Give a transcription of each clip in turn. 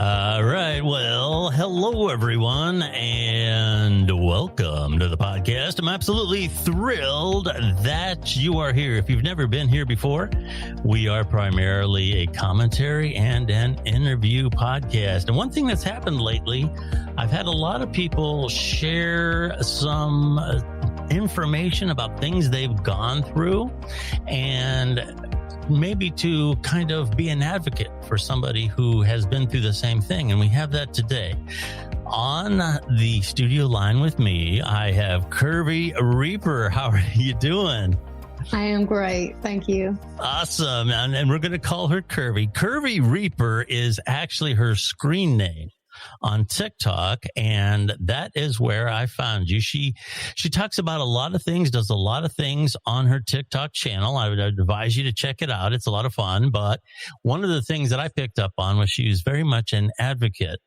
All right. Well, hello, everyone, and welcome to the podcast. I'm absolutely thrilled that you are here. If you've never been here before, we are primarily a commentary and an interview podcast. And one thing that's happened lately, I've had a lot of people share some information about things they've gone through, and maybe to kind of be an advocate for somebody who has been through the same thing. And we have that today. On the studio line with me, I have CurvyReaper. How are you doing? I am great. Thank you. Awesome. And we're going to call her Curvy. CurvyReaper is actually her screen name on Tick-Tock, and that is where I found you. She talks about a lot of things, does a lot of things on her Tick-Tock channel. I would advise you to check it out. It's a lot of fun. But one of the things that I picked up on was she was very much an advocate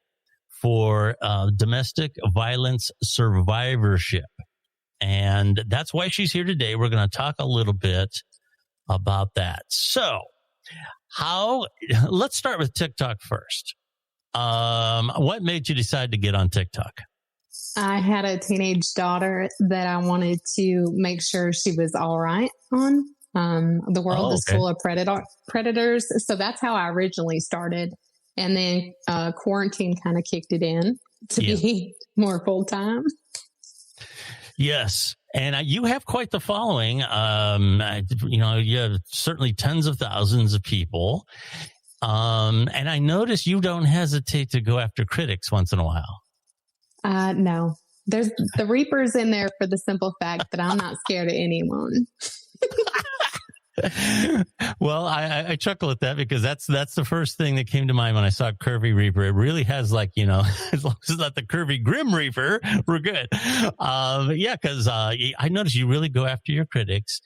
for domestic violence survivorship. And that's why she's here today. We're going to talk a little bit about that. So let's start with Tick-Tock first. What made you decide to get on Tick-Tock? I had a teenage daughter that I wanted to make sure she was all right on. The world is full of predators. So that's how I originally started. And then quarantine kind of kicked it in to be more full time. Yes. And you have quite the following. You have certainly tens of thousands of people. And I notice you don't hesitate to go after critics once in a while. No, there's the Reapers in there for the simple fact that I'm not scared of anyone. Well, I chuckle at that because that's the first thing that came to mind when I saw CurvyReaper. It really has, like, as long as it's not the Curvy Grim Reaper, we're good. Because I notice you really go after your critics.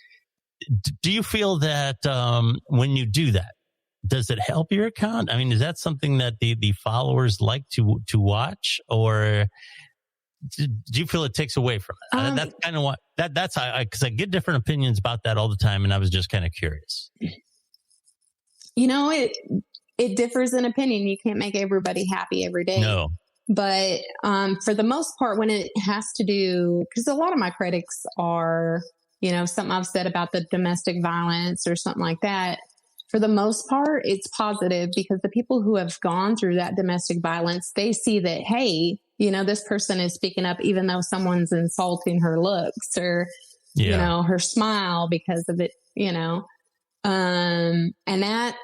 Do you feel that when you do that, does it help your account? I mean, is that something that the followers like to watch, or do you feel it takes away from it? That's kind of what that's how, because I get different opinions about that all the time, and I was just kind of curious. It differs in opinion. You can't make everybody happy every day. No. But for the most part, when it has to do, because a lot of my critics are, something I've said about the domestic violence or something like that. For the most part, it's positive because the people who have gone through that domestic violence, they see that, hey, this person is speaking up even though someone's insulting her looks or, her smile because of it, and that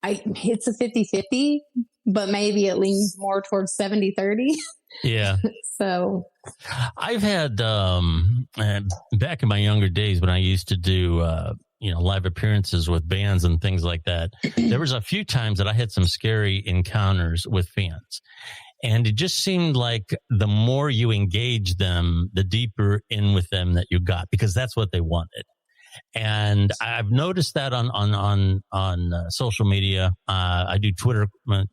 it's a 50-50, but maybe it leans more towards 70-30. Yeah. So I've had, back in my younger days when I used to do, live appearances with bands and things like that, there was a few times that I had some scary encounters with fans. And it just seemed like the more you engage them, the deeper in with them that you got, because that's what they wanted. And I've noticed that on social media. I do Twitter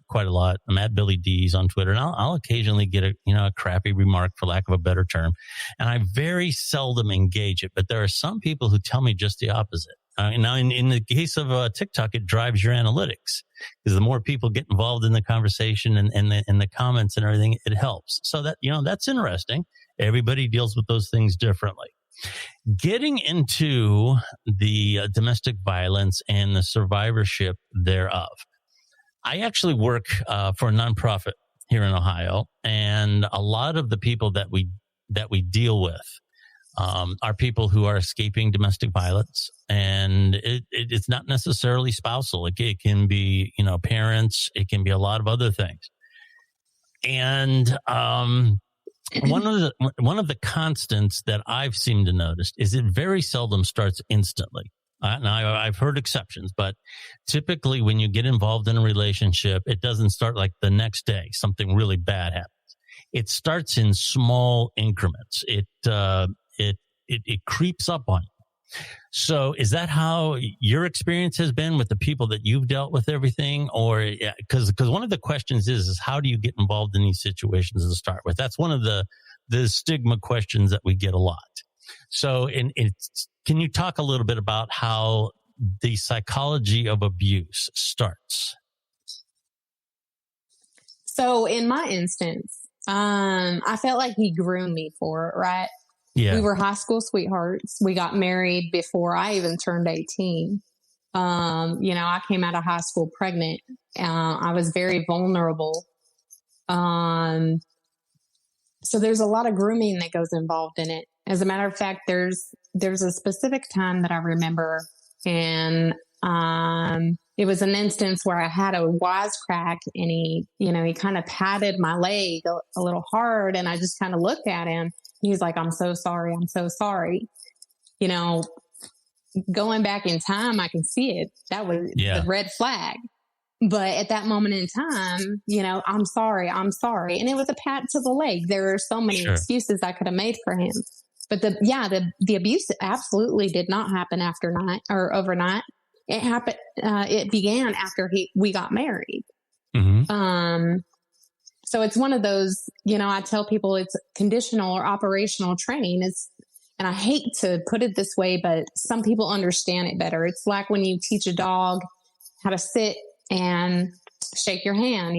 quite a lot. I'm at Billy D's on Twitter, and I'll occasionally get a crappy remark, for lack of a better term. And I very seldom engage it, but there are some people who tell me just the opposite. Now, in the case of TikTok, it drives your analytics, because the more people get involved in the conversation and the comments and everything, it helps. So that, that's interesting. Everybody deals with those things differently. Getting into the domestic violence and the survivorship thereof, I actually work for a nonprofit here in Ohio, and a lot of the people that we deal with are people who are escaping domestic violence, and it's not necessarily spousal. It can be parents. It can be a lot of other things, and one of the constants that I've seemed to notice is it very seldom starts instantly. Now, I've heard exceptions, but typically when you get involved in a relationship, it doesn't start like the next day. Something really bad happens. It starts in small increments. It creeps up on you. So is that how your experience has been with the people that you've dealt with everything? Or because one of the questions is how do you get involved in these situations to start with? That's one of the stigma questions that we get a lot. So can you talk a little bit about how the psychology of abuse starts? So in my instance, I felt like he groomed me for it, right? Yeah. We were high school sweethearts. We got married before I even turned 18. I came out of high school pregnant. I was very vulnerable. So there's a lot of grooming that goes involved in it. As a matter of fact, there's a specific time that I remember, and it was an instance where I had a wisecrack, and he kind of patted my leg a little hard, and I just kind of looked at him. He's like, "I'm so sorry. I'm so sorry." Going back in time, I can see it. That was the red flag. But at that moment in time, I'm sorry. I'm sorry. And it was a pat to the leg. There are so many excuses I could have made for him. But the abuse absolutely did not happen overnight. It happened. It began after we got married. Mm-hmm. So it's one of those, I tell people it's conditional or operational training. And I hate to put it this way, but some people understand it better. It's like when you teach a dog how to sit and shake your hand.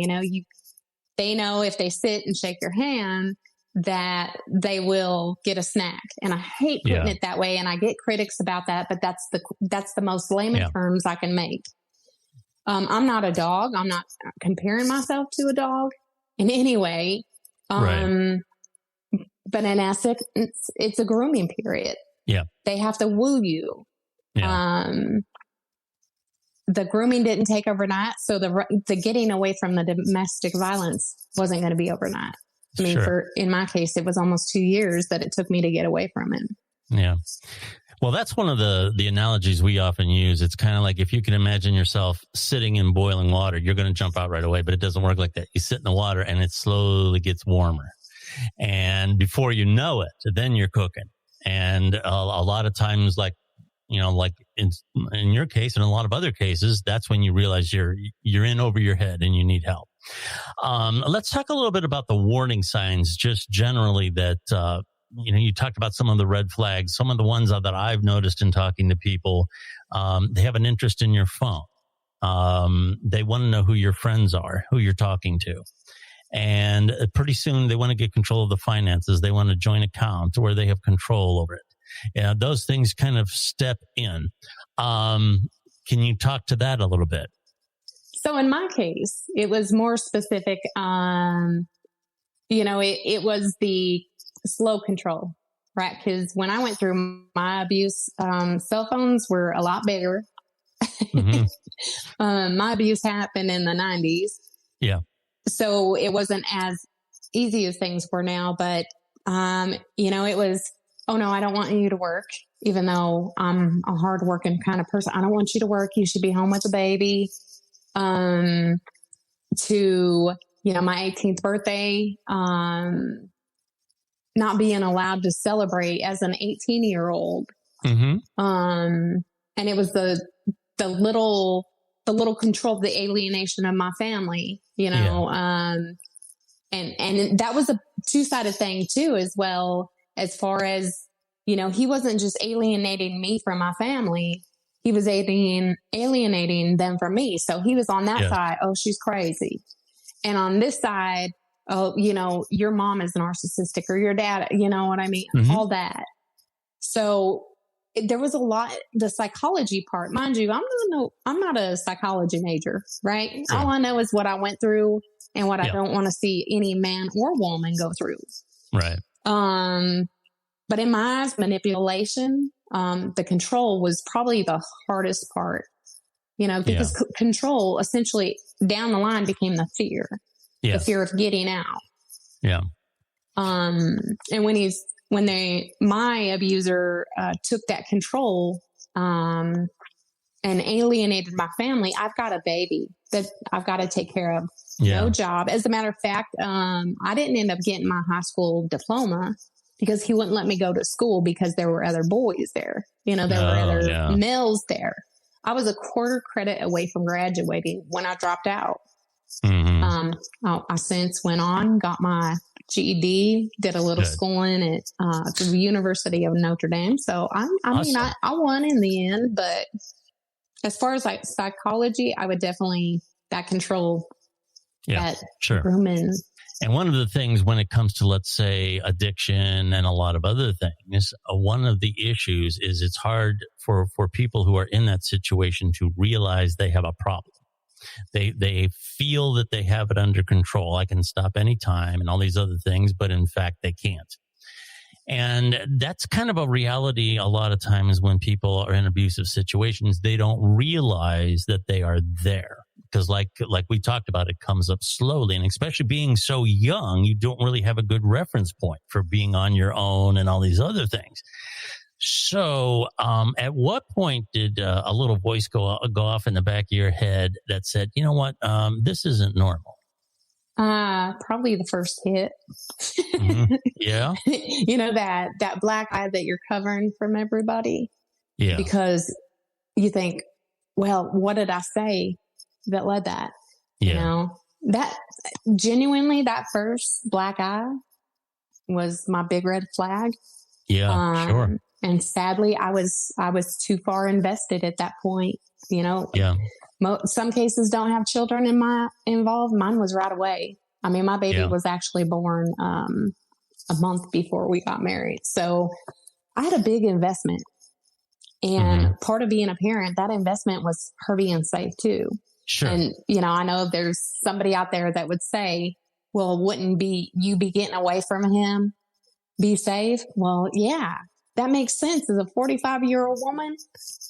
They know if they sit and shake your hand that they will get a snack. And I hate putting it that way. And I get critics about that, but that's the most layman terms I can make. I'm not a dog. I'm not comparing myself to a dog in any way. Right. But in essence, it's a grooming period. Yeah. They have to woo you. Yeah. The grooming didn't take overnight. So the getting away from the domestic violence wasn't going to be overnight. I mean, in my case, it was almost 2 years that it took me to get away from it. Yeah. Well, that's one of the analogies we often use. It's kind of like if you can imagine yourself sitting in boiling water, you're going to jump out right away, but it doesn't work like that. You sit in the water and it slowly gets warmer. And before you know it, then you're cooking. And a lot of times, like in your case and a lot of other cases, that's when you realize you're in over your head and you need help. Let's talk a little bit about the warning signs, just generally that, you talked about some of the red flags, some of the ones that I've noticed in talking to people. They have an interest in your phone. They want to know who your friends are, who you're talking to. And pretty soon they want to get control of the finances. They want a joint account where they have control over it. Yeah, those things kind of step in. Can you talk to that a little bit? So in my case, it was more specific. It was the slow control, right? Because when I went through my abuse, cell phones were a lot bigger. Mm-hmm. My abuse happened in the 90s. Yeah. So it wasn't as easy as things were now, but, it was, "Oh no, I don't want you to work," even though I'm a hardworking kind of person. "I don't want you to work. You should be home with the baby." To, my 18th birthday, not being allowed to celebrate as an 18-year-old. Mm-hmm. And it was the little control, the alienation of my family, and that was a two-sided thing too, as well, as far as, he wasn't just alienating me from my family. He was alienating them from me. So he was on that side. "Oh, she's crazy." And on this side, "Oh, your mom is narcissistic, or your dad," you know what I mean? Mm-hmm. All that. So there was a lot, the psychology part, mind you, I'm not a psychology major, right? All I know is what I went through and what I don't want to see any man or woman go through. Right. But in my eyes, manipulation, the control was probably the hardest part, because control essentially down the line became the fear, the fear of getting out. Yeah. And when my abuser took that control and alienated my family, I've got a baby that I've got to take care of. No job. As a matter of fact, I didn't end up getting my high school diploma because he wouldn't let me go to school because there were other boys there. There were other males there. I was a quarter credit away from graduating when I dropped out. Mm-hmm. I since went on, got my GED, did a little schooling at the University of Notre Dame. So I won in the end, but as far as like psychology, I would definitely, that control Yeah, that sure. rumen. And one of the things when it comes to, let's say, addiction and a lot of other things, one of the issues is it's hard for people who are in that situation to realize they have a problem. They feel that they have it under control. I can stop anytime and all these other things, but in fact, they can't. And that's kind of a reality a lot of times when people are in abusive situations. They don't realize that they are there. Because like we talked about, it comes up slowly. And especially being so young, you don't really have a good reference point for being on your own and all these other things. So at what point did a little voice go off in the back of your head that said, you know what, this isn't normal? Probably the first hit. Mm-hmm. Yeah. You know, that black eye that you're covering from everybody. Yeah. Because you think, well, what did I say that led that? Yeah. You know, that genuinely, that first black eye was my big red flag. Yeah, sure. And sadly, I was too far invested at that point. You know, yeah. Some cases don't have children involved. Mine was right away. I mean, my baby was actually born a month before we got married. So I had a big investment. And part of being a parent, that investment was her being safe too. Sure. And, you know, I know there's somebody out there that would say, well, wouldn't you be getting away from him? Be safe? Well, yeah, that makes sense. As a 45-year-old woman,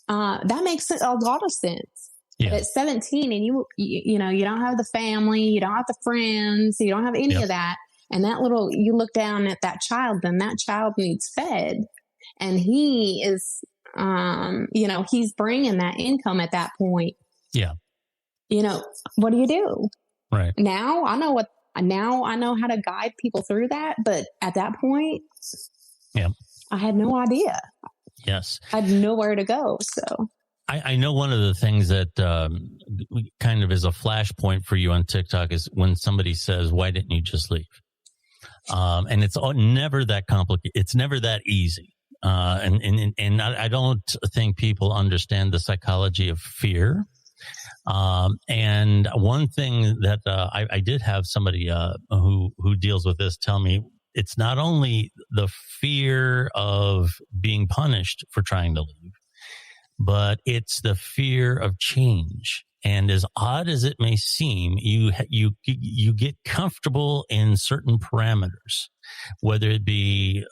that makes a lot of sense. Yeah. At 17 and you know, you don't have the family, you don't have the friends, you don't have any of that. And you look down at that child, then that child needs fed. And he is, you know, he's bringing that income at that point. Yeah. You know, what do you do? Right. Now I know how to guide people through that. But at that point, I had no idea. Yes. I had nowhere to go. So I know one of the things that kind of is a flashpoint for you on TikTok is when somebody says, why didn't you just leave? And it's never that complicated. It's never that easy. And I don't think people understand the psychology of fear. And one thing that I did have somebody who deals with this tell me, it's not only the fear of being punished for trying to leave, but it's the fear of change. And as odd as it may seem, you get comfortable in certain parameters, whether it be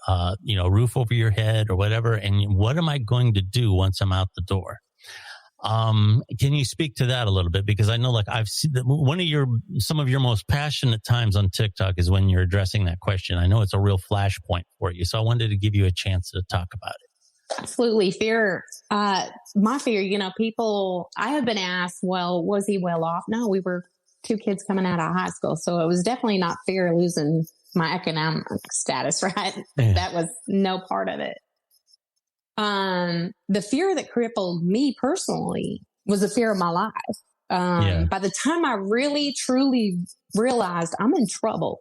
you know, roof over your head or whatever. And what am I going to do once I'm out the door? Can you speak to that a little bit? Because I know, like, I've seen some of your most passionate times on TikTok is when you're addressing that question. I know it's a real flashpoint for you, so I wanted to give you a chance to talk about it. Absolutely. Fear. My fear, you know, I have been asked, well, was he well off? No, we were 2 kids coming out of high school. So it was definitely not fear of losing my economic status, right? Yeah. That was no part of it. The fear that crippled me personally was the fear of my life. By the time I really, truly realized I'm in trouble,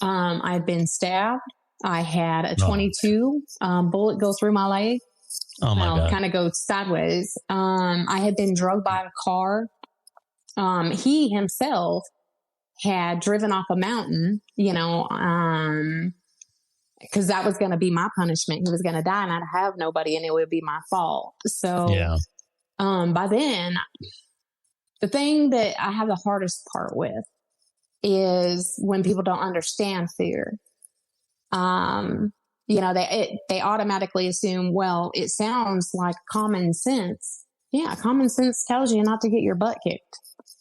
I'd been stabbed. I had a 22 bullet go through my leg. Oh my God. Kind of go sideways. I had been drugged by a car. He himself had driven off a mountain, you know, because that was going to be my punishment. He was going to die and I'd have nobody and it would be my fault. So by then, the thing that I have the hardest part with is when people don't understand fear. You know, they automatically assume, well, it sounds like common sense. Yeah, common sense tells you not to get your butt kicked.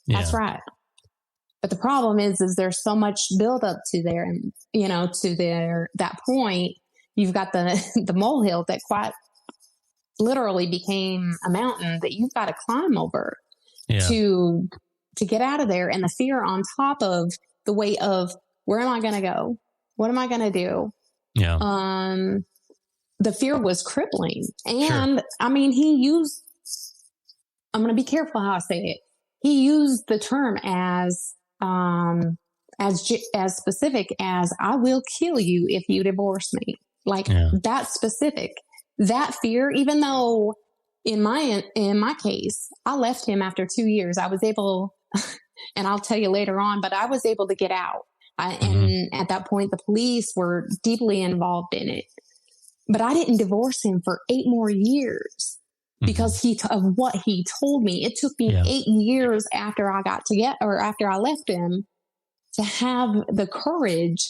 That's right. But the problem is there's so much buildup to there, and you know, that point, you've got the molehill that quite literally became a mountain that you've got to climb over to get out of there, and the fear on top of the weight of where am I going to go? What am I going to do? Yeah. The fear was crippling, and I mean, I'm going to be careful how I say it. He used the term as specific as I will kill you if you divorce me. Like that specific, that fear, even though in my case, I left him after 2 years, I was able And I'll tell you later on, but I was able to get out. And at that point, the police were deeply involved in it. But I didn't divorce him for 8 more years because of what he told me. It took me 8 years after I after I left him to have the courage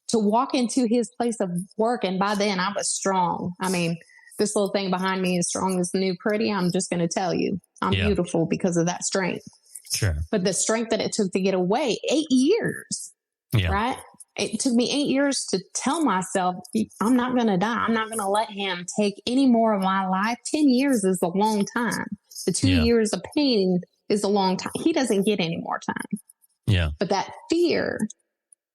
to walk into his place of work. And by then I was strong. I mean, this little thing behind me is strong as the new pretty. I'm just going to tell you, I'm beautiful because of that strength. Sure. But the strength that it took to get away, 8 years, right? It took me 8 years to tell myself, I'm not going to die. I'm not going to let him take any more of my life. 10 years is a long time. The 2 years of pain is a long time. He doesn't get any more time. Yeah. But that fear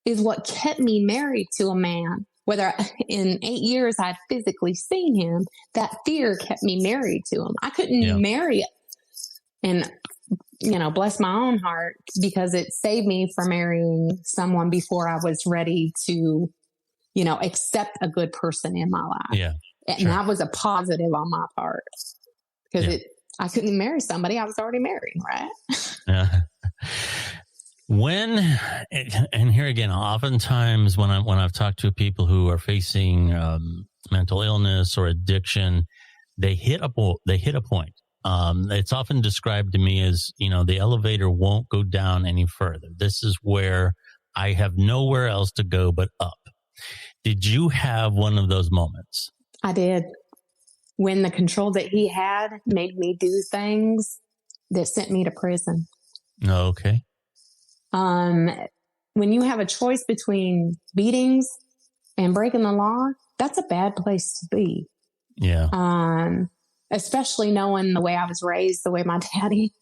is what kept me married to a man. Whether in 8 years I'd physically seen him, that fear kept me married to him. I couldn't marry and, bless my own heart because it saved me from marrying someone before I was ready to, accept a good person in my life. Yeah. And that was a positive on my part because I couldn't marry somebody I was already married, right? Yeah. And here again, oftentimes when I've talked to people who are facing mental illness or addiction, they hit a point. It's often described to me as, the elevator won't go down any further. This is where I have nowhere else to go but up. Did you have one of those moments? I did. When the control that he had made me do things that sent me to prison. Okay. When you have a choice between beatings and breaking the law, that's a bad place to be. Yeah. Especially knowing the way I was raised, the way my daddy,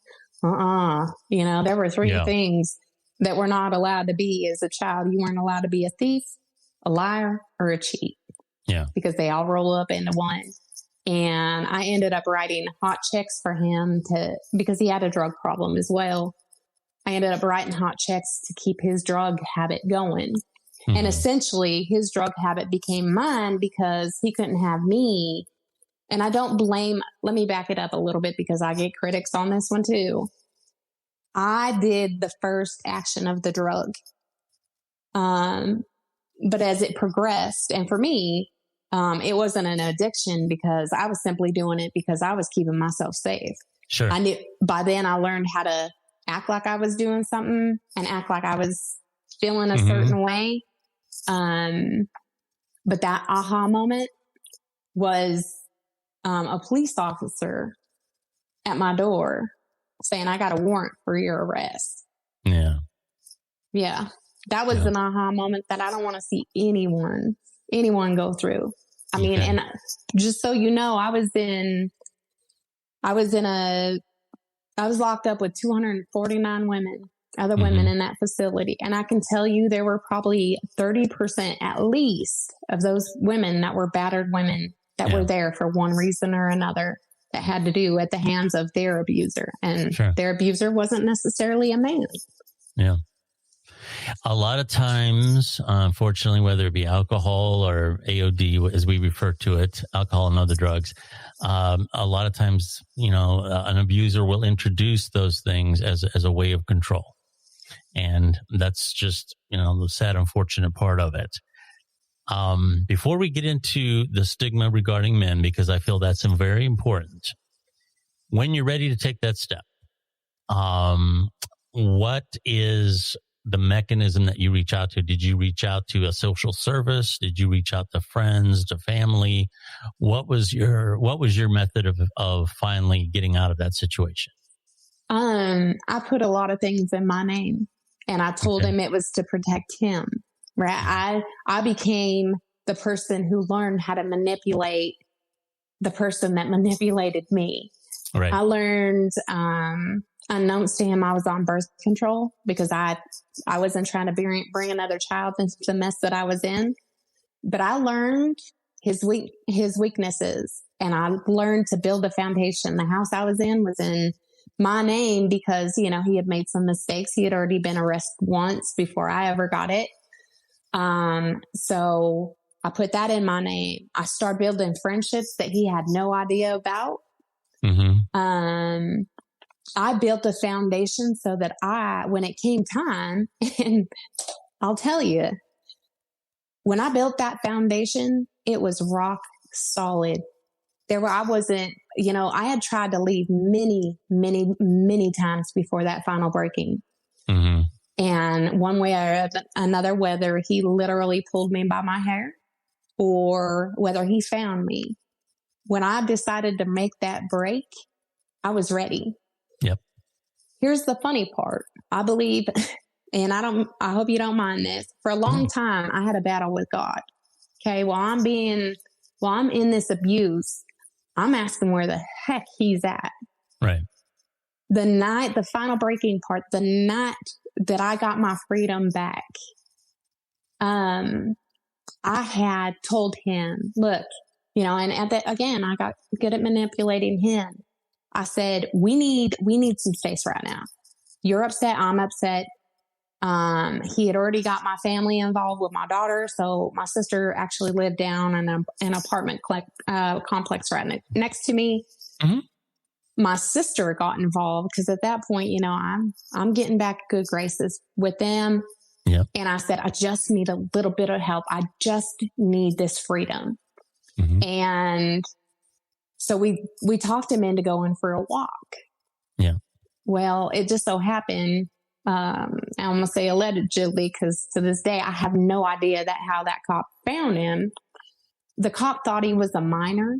there were 3 things that were not allowed to be as a child. You weren't allowed to be a thief, a liar, or a cheat. Yeah. Because they all roll up into one. And I ended up writing hot checks for him because he had a drug problem as well. I ended up writing hot checks to keep his drug habit going. And essentially his drug habit became mine because he couldn't have me. And I don't let me back it up a little bit because I get critics on this one too. I did the first action of the drug. But as it progressed, and for me, it wasn't an addiction because I was simply doing it because I was keeping myself safe. Sure. I knew by then I learned how to act like I was doing something and act like I was feeling a certain way. But that aha moment was a police officer at my door saying, I got a warrant for your arrest. Yeah. Yeah. That was an aha moment that I don't want to see anyone go through. I mean, and just so you know, I was locked up with 249 women, other women in that facility. And I can tell you there were probably 30% at least of those women that were battered women that were there for one reason or another that had to do at the hands of their abuser. And their abuser wasn't necessarily a man. Yeah. A lot of times, unfortunately, whether it be alcohol or AOD, as we refer to it, alcohol and other drugs, a lot of times, an abuser will introduce those things as a way of control. And that's just, the sad, unfortunate part of it. Before we get into the stigma regarding men, because I feel that's very important, when you're ready to take that step, what is the mechanism that you reach out to? Did you reach out to a social service? Did you reach out to friends, to family? What was your method of finally getting out of that situation? I put a lot of things in my name, and I told him it was to protect him. Right? I became the person who learned how to manipulate the person that manipulated me. Right. I learned, unknowns to him, I was on birth control because I wasn't trying to bring another child into the mess that I was in. But I learned his weaknesses, and I learned to build a foundation. The house I was in was in my name because, he had made some mistakes. He had already been arrested once before I ever got it. So I put that in my name. I started building friendships that he had no idea about. I built a foundation so that when it came time, and I'll tell you, when I built that foundation, it was rock solid. I wasn't, I had tried to leave many, many, many times before that final breaking. Mm-hmm. And one way or another, whether he literally pulled me by my hair or whether he found me, when I decided to make that break, I was ready. Yep. Here's the funny part. I believe, and I hope you don't mind this, for a long time, I had a battle with God. Okay. While I'm in this abuse, I'm asking where the heck he's at. Right. The final breaking part, the night that I got my freedom back, I had told him, look, and again, I got good at manipulating him. I said, we need some space right now. You're upset. I'm upset. He had already got my family involved with my daughter. So my sister actually lived down in an apartment complex right next to me. Mm-hmm. My sister got involved because at that point, I'm getting back good graces with them. Yep. And I said, I just need a little bit of help. I just need this freedom. Mm-hmm. And so we talked him into going for a walk. Yeah. Well, it just so happened, I'm going to say allegedly, because to this day, I have no idea how that cop found him. The cop thought he was a minor.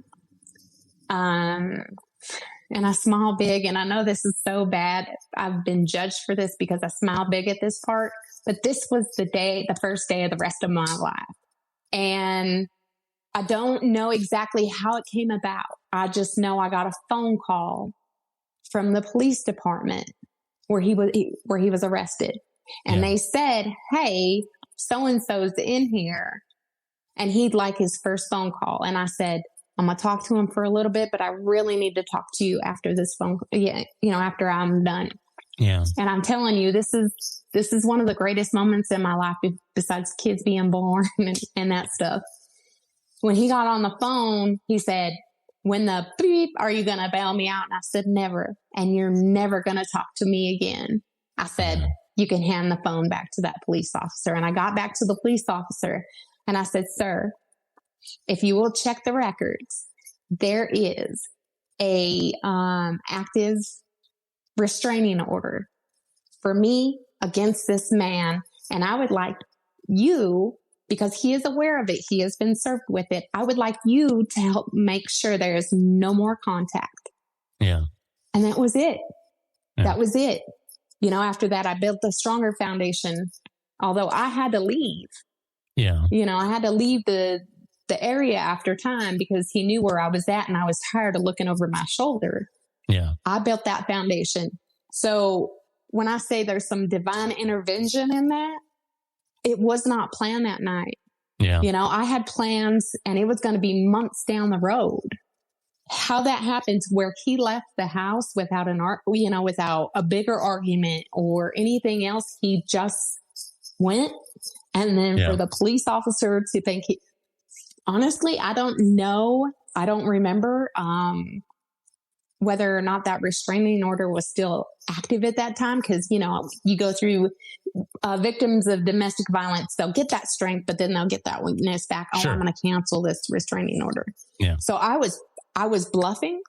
And I smile big, and I know this is so bad. I've been judged for this because I smile big at this part, but this was the first day of the rest of my life. And I don't know exactly how it came about. I just know I got a phone call from the police department where he was arrested. And they said, hey, so-and-so's in here and he'd like his first phone call. And I said, I'm going to talk to him for a little bit, but I really need to talk to you after this phone. Yeah. After I'm done. Yeah. And I'm telling you, this is one of the greatest moments in my life besides kids being born and that stuff. When he got on the phone, he said, when the beep, are you going to bail me out? And I said, never. And you're never going to talk to me again. I said, you can hand the phone back to that police officer. And I got back to the police officer and I said, sir, if you will check the records, there is a active restraining order for me against this man. And I would like you, because he is aware of it, he has been served with it, I would like you to help make sure there is no more contact. Yeah. And that was it. Yeah. That was it. After that, I built a stronger foundation, although I had to leave. Yeah. I had to leave the area after time because he knew where I was at and I was tired of looking over my shoulder. Yeah. I built that foundation. So when I say there's some divine intervention in that, it was not planned that night. Yeah. I had plans and it was going to be months down the road. How that happens where he left the house without without a bigger argument or anything else, he just went. And then for the police officer to think honestly, I don't know. I don't remember whether or not that restraining order was still active at that time. Because, you go through victims of domestic violence, they'll get that strength, but then they'll get that weakness back. Oh, sure. I'm going to cancel this restraining order. Yeah. So I was bluffing,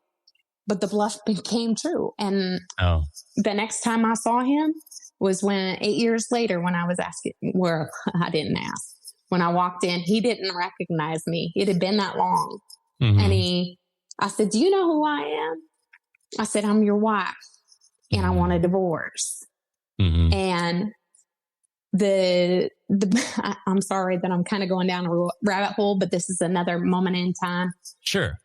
but the bluff became true. And the next time I saw him was 8 years later when I was asking, where I didn't ask. When I walked in, he didn't recognize me. It had been that long. Mm-hmm. And I said, do you know who I am? I said, I'm your wife and I want a divorce. Mm-hmm. And I'm sorry that I'm kind of going down a rabbit hole, but this is another moment in time. Sure.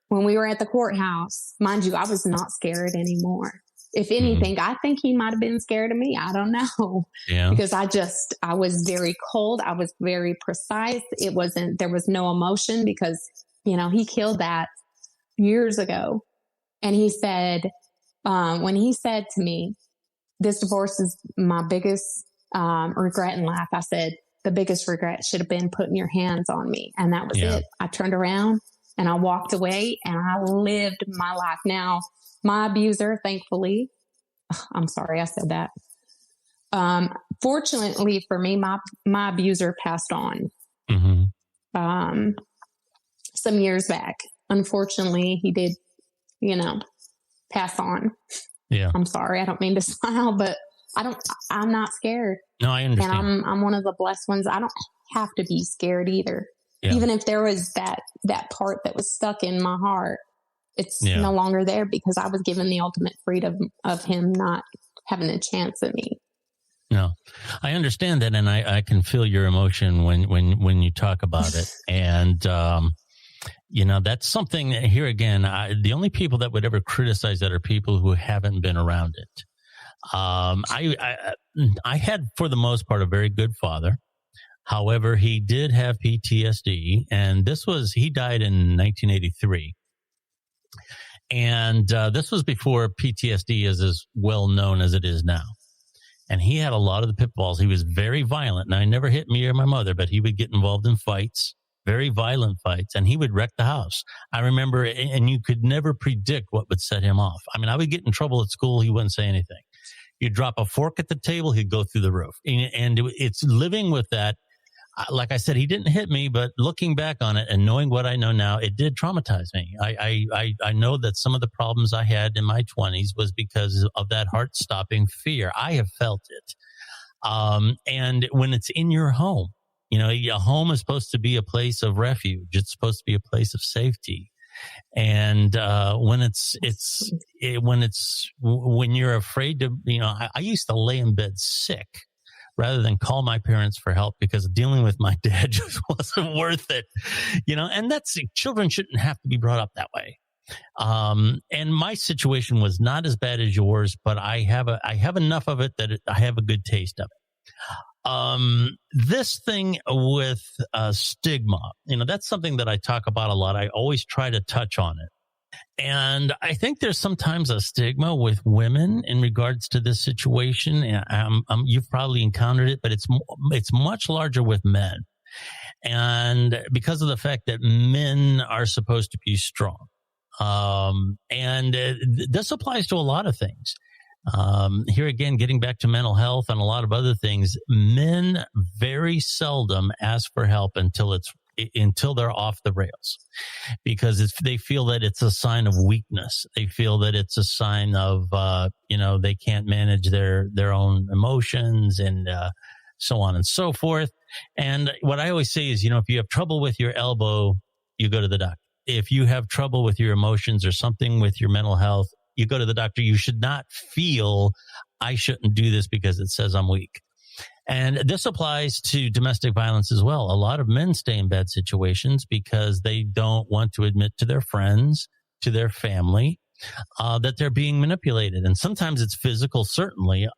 When we were at the courthouse, mind you, I was not scared anymore. If anything, I think he might have been scared of me. I don't know. Yeah. Because I was very cold. I was very precise. There was no emotion because, he killed that years ago. And he said, when he said to me, this divorce is my biggest regret in life, I said, the biggest regret should have been putting your hands on me. And that was it. I turned around and I walked away and I lived my life. Now, my abuser, thankfully, I'm sorry, I said that. Fortunately for me, my abuser passed on some years back. Unfortunately, he did, pass on. Yeah. I'm sorry. I don't mean to smile, but I'm not scared. No, I understand. And I'm one of the blessed ones. I don't have to be scared either. Yeah. Even if there was that part that was stuck in my heart, it's no longer there because I was given the ultimate freedom of him not having a chance at me. No, I understand that. And I can feel your emotion when you talk about it. And, that's something that here again, the only people that would ever criticize that are people who haven't been around it. I had, for the most part, a very good father. However, he did have PTSD, and he died in 1983. And this was before PTSD is as well known as it is now. And he had a lot of the pitfalls. He was very violent. Now, he never hit me or my mother, but he would get involved in fights, very violent fights, and he would wreck the house. I remember, and you could never predict what would set him off. I mean, I would get in trouble at school. He wouldn't say anything. You'd drop a fork at the table, he'd go through the roof. And it's living with that. Like I said, he didn't hit me, but looking back on it and knowing what I know now, it did traumatize me. I know that some of the problems I had in my 20s was because of that heart-stopping fear. I have felt it. And when it's in your home, a home is supposed to be a place of refuge. It's supposed to be a place of safety. And when you're afraid to, I used to lay in bed sick rather than call my parents for help because dealing with my dad just wasn't worth it, and children shouldn't have to be brought up that way. And my situation was not as bad as yours, but I have enough of it that I have a good taste of it. This thing with stigma, that's something that I talk about a lot. I always try to touch on it. And I think there's sometimes a stigma with women in regards to this situation. You've probably encountered it, but it's much larger with men. And because of the fact that men are supposed to be strong. And this applies to a lot of things. Here again, getting back to mental health and a lot of other things, men very seldom ask for help until they're off the rails, because they feel that it's a sign of weakness. They feel that it's a sign of, they can't manage their own emotions and, so on and so forth. And what I always say is, if you have trouble with your elbow, you go to the doctor. If you have trouble with your emotions or something with your mental health, you go to the doctor. You should not feel I shouldn't do this because it says I'm weak. And this applies to domestic violence as well. A lot of men stay in bad situations because they don't want to admit to their friends, to their family, that they're being manipulated. And sometimes it's physical, certainly.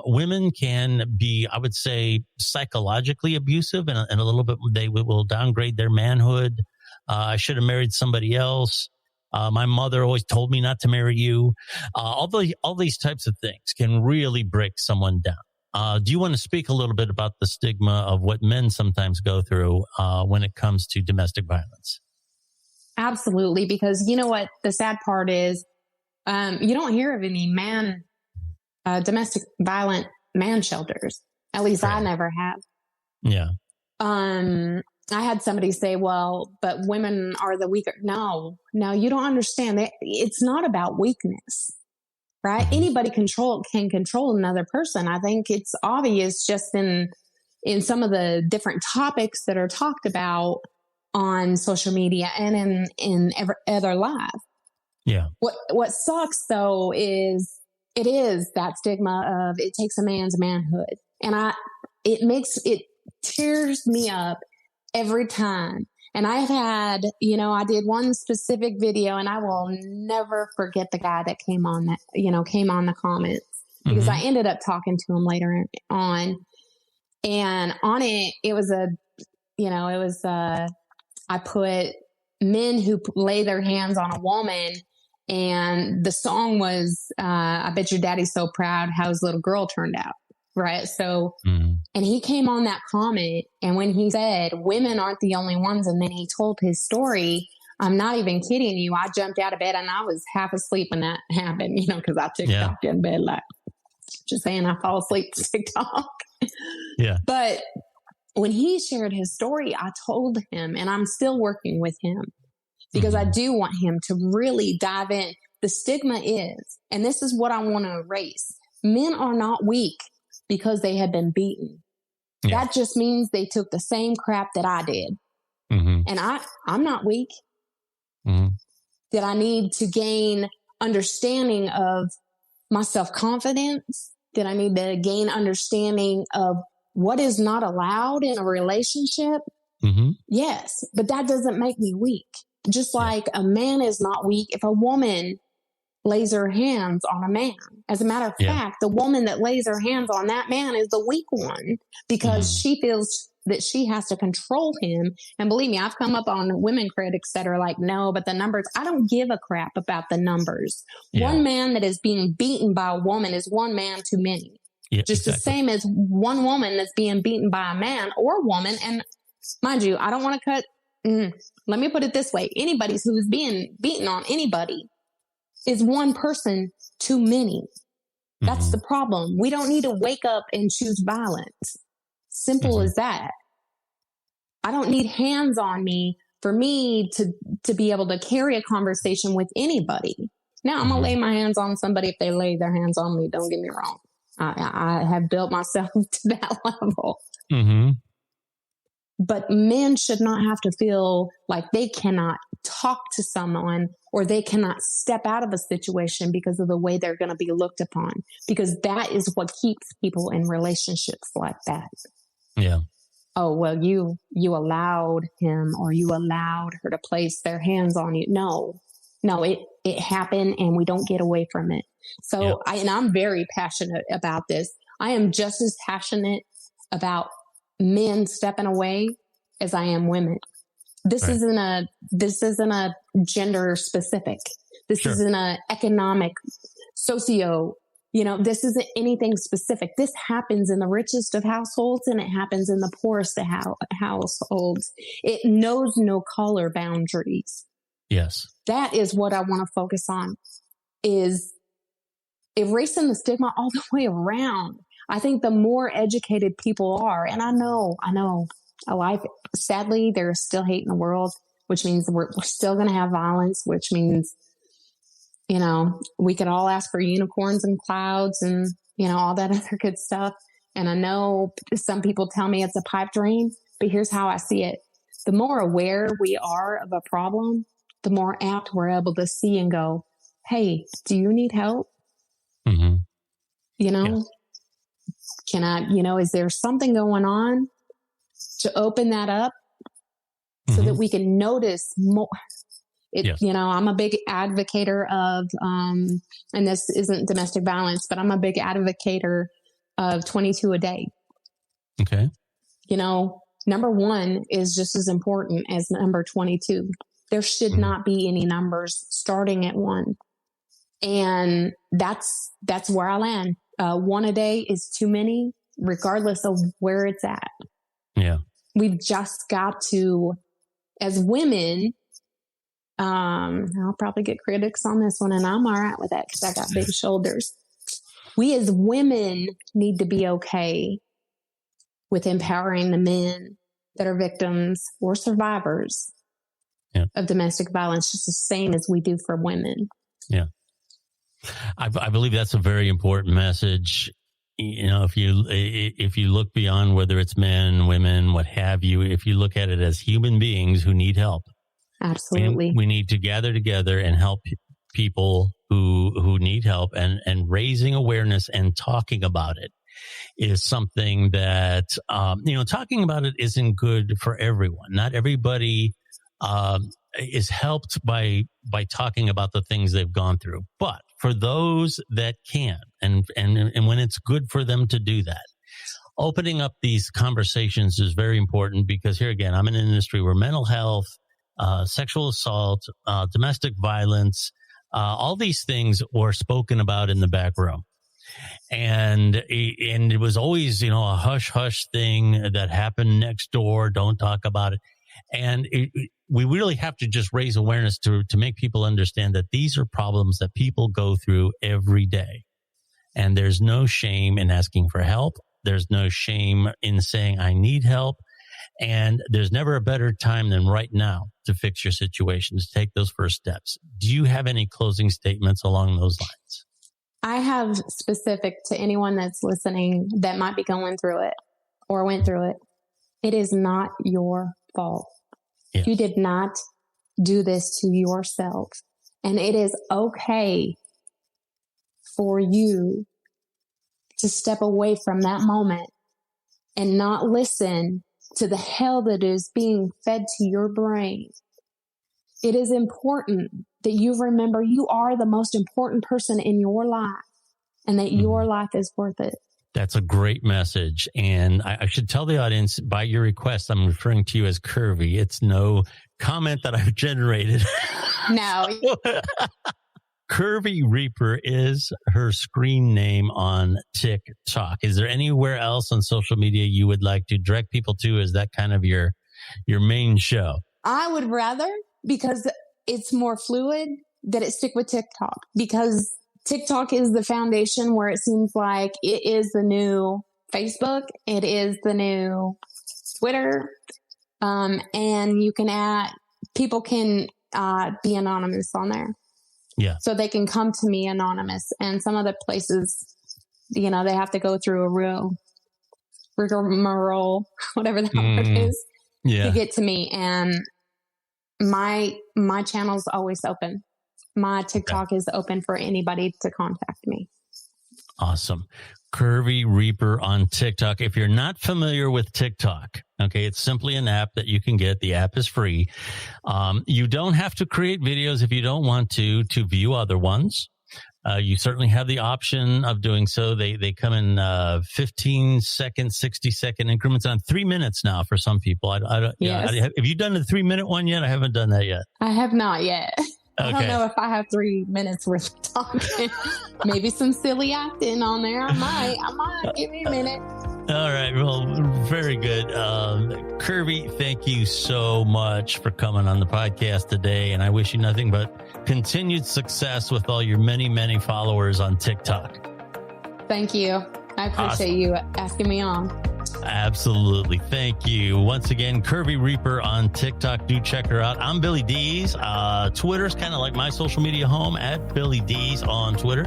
Women can be, I would say, psychologically abusive and a little bit, they will downgrade their manhood. I should have married somebody else. My mother always told me not to marry you. All these types of things can really break someone down. Do you want to speak a little bit about the stigma of what men sometimes go through when it comes to domestic violence? Absolutely, because you know what the sad part is, you don't hear of any domestic violent man shelters. At least right. I never have. Yeah. I had somebody say, well, but women are the weaker. No, you don't understand. It's not about weakness, right? Mm-hmm. Anybody can control another person. I think it's obvious just in some of the different topics that are talked about on social media and in other life. Yeah. What sucks though is it is that stigma of it takes a man's manhood. And it tears me up every time. And I had, I did one specific video and I will never forget the guy that came on the comments because I ended up talking to him later on. And on it was I put men who lay their hands on a woman, and the song was, I bet your daddy's so proud how his little girl turned out. Right. So, and he came on that comment, and when he said women aren't the only ones, and then he told his story, I'm not even kidding you. I jumped out of bed and I was half asleep when that happened, because I Tick-Tock in bed, like, just saying I fall asleep to Tick-Tock. Yeah. But when he shared his story, I told him, and I'm still working with him because I do want him to really dive in. The stigma is, and this is what I want to erase, men are not weak because they have been beaten. Yeah. That just means they took the same crap that I did. And I'm not weak. That I need to gain understanding of my self-confidence, that I need to gain understanding of what is not allowed in a relationship. Yes, but that doesn't make me weak. Just like a man is not weak if a woman lays her hands on a man. As a matter of fact, the woman that lays her hands on that man is the weak one because she feels that she has to control him. And believe me, I've come up on women critics that are like, no, but the numbers, I don't give a crap about the numbers. One man that is being beaten by a woman is one man too many. Just the same as one woman that's being beaten by a man or woman. And mind you, I don't want to cut. Let me put it this way. Anybody who's being beaten on anybody is one person too many. That's the problem. We don't need to wake up and choose violence. Simple as that. I don't need hands on me for me to be able to carry a conversation with anybody. Now, I'm going to lay my hands on somebody if they lay their hands on me. Don't get me wrong. I have built myself to that level. But men should not have to feel like they cannot talk to someone or they cannot step out of a situation because of the way they're going to be looked upon, because that is what keeps people in relationships like that. Yeah. Oh, well, you allowed him or you allowed her to place their hands on you. No, it happened and we don't get away from it. So I'm very passionate about this. I am just as passionate about men stepping away as I am women. This isn't a gender specific. This isn't a economic, socio, this isn't anything specific. This happens in the richest of households and it happens in the poorest of households. It knows no color boundaries. Yes. That is what I want to focus on, is erasing the stigma all the way around. I think the more educated people are, and I know, sadly, there's still hate in the world, which means we're still going to have violence, which means, we could all ask for unicorns and clouds and, all that other good stuff. And I know some people tell me it's a pipe dream, but here's how I see it. The more aware we are of a problem, the more apt we're able to see and go, hey, do you need help? Can I, is there something going on to open that up so that we can notice more? I'm a big advocator of, and this isn't domestic violence, but I'm a big advocator of 22 a day. Okay. Number 1 is just as important as number 22. There should not be any numbers starting at 1. And that's where I land. 1 a day is too many, regardless of where it's at. Yeah. We've just got to, as women, I'll probably get critics on this one, and I'm all right with that because I got big shoulders. We as women need to be okay with empowering the men that are victims or survivors of domestic violence, just the same as we do for women. Yeah. I believe that's a very important message. If you look beyond whether it's men, women, what have you, if you look at it as human beings who need help. Absolutely. We need to gather together and help people who need help, and raising awareness and talking about it is something that, talking about it isn't good for everyone. Not everybody is helped by talking about the things they've gone through. But for those that can, and when it's good for them to do that, opening up these conversations is very important, because here again, I'm in an industry where mental health, sexual assault, domestic violence, all these things were spoken about in the back room. And it was always, a hush hush thing that happened next door. Don't talk about it. And we really have to just raise awareness to make people understand that these are problems that people go through every day. And there's no shame in asking for help. There's no shame in saying, I need help. And there's never a better time than right now to fix your situation, to take those first steps. Do you have any closing statements along those lines? I have specific to anyone that's listening that might be going through it or went through it. It is not your fault. Yes. You did not do this to yourself. And it is okay for you to step away from that moment and not listen to the hell that is being fed to your brain. It is important that you remember you are the most important person in your life and that your life is worth it. That's a great message. And I should tell the audience, by your request, I'm referring to you as Curvy. It's no comment that I've generated. No. CurvyReaper is her screen name on Tick-Tock. Is there anywhere else on social media you would like to direct people to? Is that kind of your main show? I would rather, because it's more fluid, that it stick with TikTok, because TikTok is the foundation where it seems like it is the new Facebook. It is the new Twitter. And you can people can be anonymous on there. Yeah. So they can come to me anonymous. And some of the places, they have to go through a real rigmarole, whatever that word is, to get to me. And my channel's always open. My TikTok is open for anybody to contact me. Awesome. CurvyReaper on TikTok. If you're not familiar with TikTok, okay, it's simply an app that you can get. The app is free. You don't have to create videos if you don't want to view other ones. You certainly have the option of doing so. They come in 15-second, 60-second increments on 3 minutes now for some people. Yes. Have you done the 3-minute one yet? I haven't done that yet. I have not yet. Okay. I don't know if I have 3 minutes worth of talking. Maybe some silly acting on there. I might. Give me a minute. All right. Well, very good. Curvy, thank you so much for coming on the podcast today. And I wish you nothing but continued success with all your many, many followers on TikTok. Thank you. I appreciate you asking me on. Absolutely. Thank you. Once again, CurvyReaper on TikTok. Do check her out. I'm Billy Dees. Twitter's kind of like my social media home, at Billy Dees on Twitter.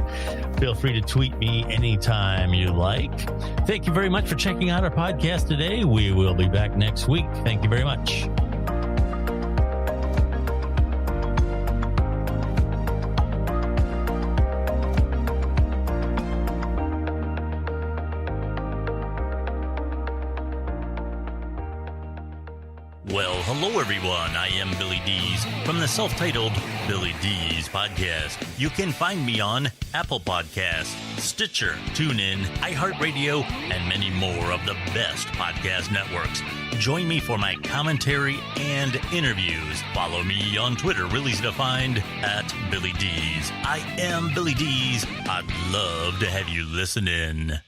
Feel free to tweet me anytime you like. Thank you very much for checking out our podcast today. We will be back next week. Thank you very much. Well, hello everyone. I am Billy Dees from the self-titled Billy Dees podcast. You can find me on Apple Podcasts, Stitcher, TuneIn, iHeartRadio, and many more of the best podcast networks. Join me for my commentary and interviews. Follow me on Twitter, real easy to find, at Billy Dees. I am Billy Dees. I'd love to have you listen in.